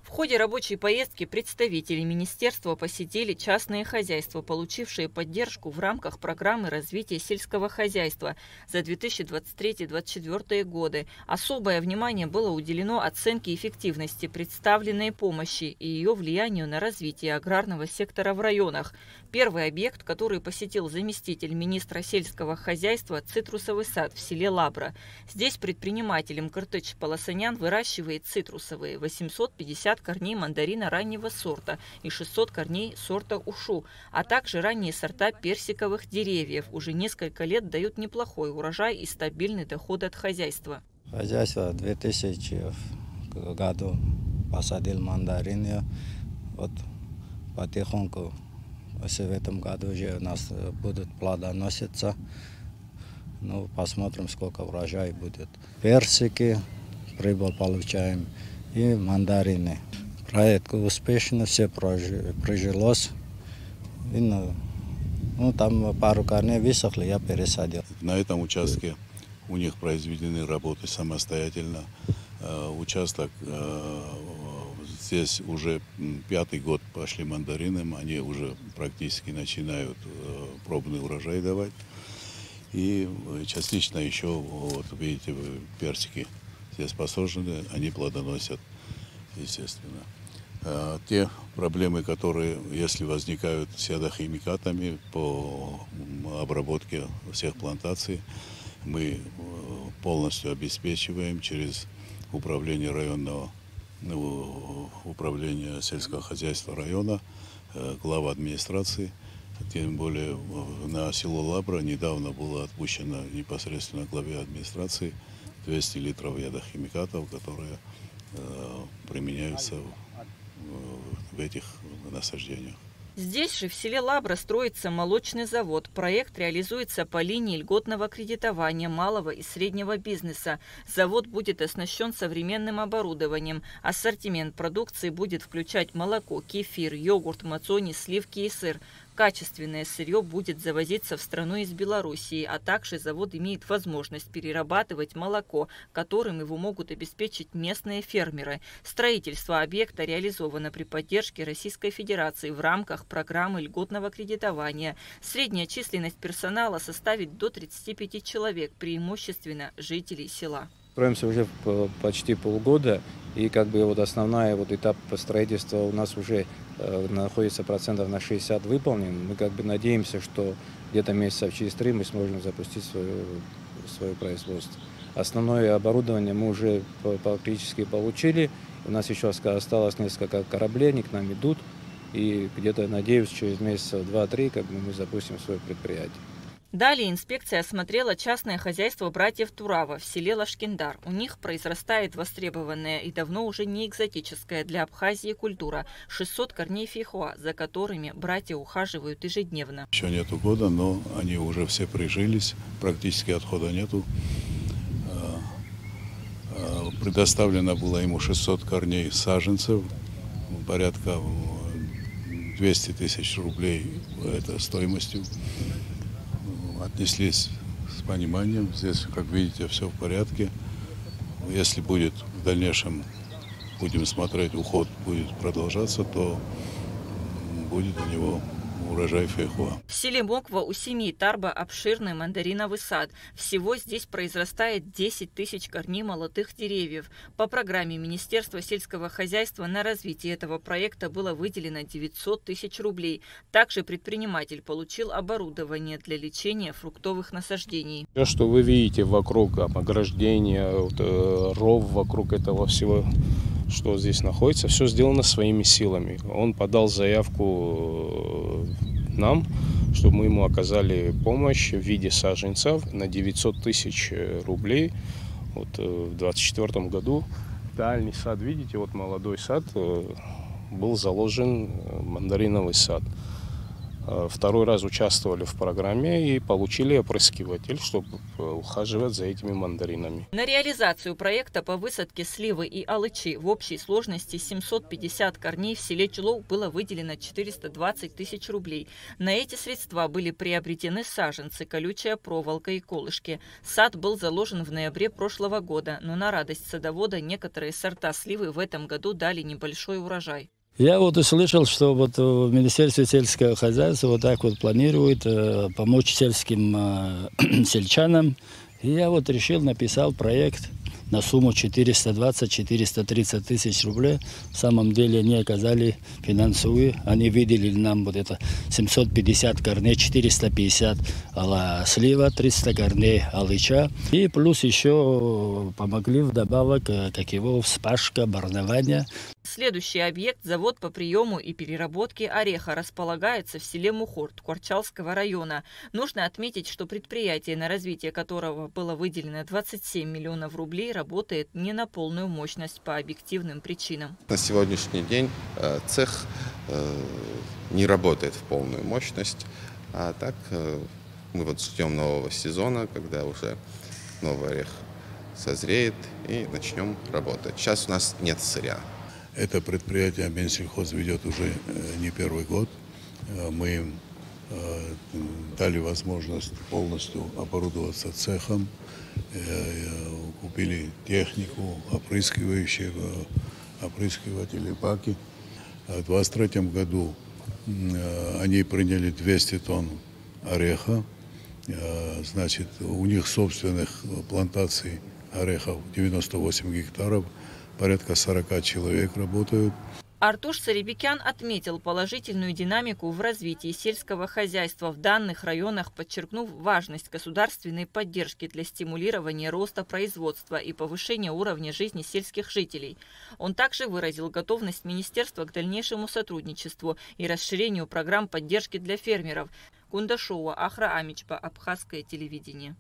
В ходе рабочей поездки представители министерства посетили частные хозяйства, получившие поддержку в рамках программы развития сельского хозяйства за 2023-2024 годы. Особое внимание было уделено оценке эффективности представленной помощи и ее влиянию на развитие аграрного сектора в районах. Первый объект, который посетил заместитель министра сельского хозяйства, цитрусовый сад в селе Лабра. Здесь предприниматель Мкртыч Полосанян выращивает цитрусовые 850 корней мандарина раннего сорта и 600 корней сорта ушу, а также ранние сорта персиковых деревьев. Уже несколько лет дают неплохой урожай и стабильный доход от хозяйства. Хозяйство в 2000 году посадил мандарин. Вот потихоньку, если в этом году уже у нас будут плодоноситься, ну, посмотрим, сколько урожай будет. Персики, прибыль получаем, и мандарины. Проект успешно, все прижилось. И, ну, там пару корней высохли, я пересадил. На этом участке у них произведены работы самостоятельно. Участок здесь уже 5-й год пошли мандаринам, они уже практически начинают пробный урожай давать. И частично еще, вот видите, персики здесь посажены, они плодоносят, естественно. Те проблемы, которые, если возникают с ядохимикатами по обработке всех плантаций, мы полностью обеспечиваем через управление районного, управление сельского хозяйства района, глава администрации. Тем более на село Лабра недавно было отпущено непосредственно главе администрации 200 литров ядохимикатов, которые применяются в этих насаждениях. Здесь же, в селе Лабра, строится молочный завод. Проект реализуется по линии льготного кредитования малого и среднего бизнеса. Завод будет оснащен современным оборудованием. Ассортимент продукции будет включать молоко, кефир, йогурт, мацони, сливки и сыр. Качественное сырье будет завозиться в страну из Белоруссии, а также завод имеет возможность перерабатывать молоко, которым его могут обеспечить местные фермеры. Строительство объекта реализовано при поддержке Российской Федерации в рамках программы льготного кредитования. Средняя численность персонала составит до 35 человек, преимущественно жителей села. Строимся уже почти полгода, и как бы вот основной вот этап строительства у нас уже находится процентов на 60 выполнен. Мы как бы надеемся, что где-то месяцев через 3 мы сможем запустить свое производство. Основное оборудование мы уже практически получили. У нас еще осталось несколько кораблей, они к нам идут. И где-то, надеюсь, через месяца 2-3 как бы мы запустим свое предприятие. Далее инспекция осмотрела частное хозяйство братьев Турава в селе Лашкендар. У них произрастает востребованная и давно уже не экзотическая для Абхазии культура – 600 корней фейхоа, за которыми братья ухаживают ежедневно. Еще нету года, но они уже все прижились, практически отхода нету. Предоставлено было ему 600 корней саженцев, порядка 200 тысяч рублей это стоимостью. Отнеслись с пониманием. Здесь, как видите, все в порядке. Если будет в дальнейшем, будем смотреть, уход будет продолжаться, то будет у него урожай фейхоа. В селе Моква у семьи Тарба обширный мандариновый сад. Всего здесь произрастает 10 тысяч корней молодых деревьев. По программе Министерства сельского хозяйства на развитие этого проекта было выделено 900 тысяч рублей. Также предприниматель получил оборудование для лечения фруктовых насаждений. Все, что вы видите вокруг ограждения, ров вокруг этого всего, что здесь находится, все сделано своими силами. Он подал заявку нам, чтобы мы ему оказали помощь в виде саженцев на 900 тысяч рублей. Вот в 2024 году дальний сад, видите, вот молодой сад, был заложен мандариновый сад. второй раз участвовали в программе и получили опрыскиватель, чтобы ухаживать за этими мандаринами. На реализацию проекта по высадке сливы и алычи в общей сложности 750 корней в селе Чулов было выделено 420 тысяч рублей. На эти средства были приобретены саженцы, колючая проволока и колышки. Сад был заложен в ноябре прошлого года, но на радость садовода некоторые сорта сливы в этом году дали небольшой урожай. Я вот услышал, что вот в Министерстве сельского хозяйства вот так вот планирует помочь сельским сельчанам. И я вот решил, написал проект на сумму 420-430 тысяч рублей. В самом деле они оказали финансовые. Они выделили нам вот это 750 корней, 450 слива, 300 корней алыча. И плюс еще помогли вдобавок, как его, вспашка, барнование. Следующий объект – завод по приему и переработке ореха, располагается в селе Мухорт Кварчалского района. Нужно отметить, что предприятие, на развитие которого было выделено 27 миллионов рублей, работает не на полную мощность по объективным причинам. На сегодняшний день цех не работает в полную мощность, а так мы вот ждем нового сезона, когда уже новый орех созреет и начнем работать. Сейчас у нас нет сырья. Это предприятие Минсельхоз ведет уже не первый год. Мы им дали возможность полностью оборудоваться цехом, купили технику, опрыскиватели, баки. В 2023 году они приняли 200 тонн ореха. Значит, у них собственных плантаций орехов 98 гектаров. Порядка 40 человек работают. Артуш Царибекян отметил положительную динамику в развитии сельского хозяйства в данных районах, подчеркнув важность государственной поддержки для стимулирования роста производства и повышения уровня жизни сельских жителей. Он также выразил готовность министерства к дальнейшему сотрудничеству и расширению программ поддержки для фермеров. Кундашова, Ахра Амичба, Абхазское телевидение.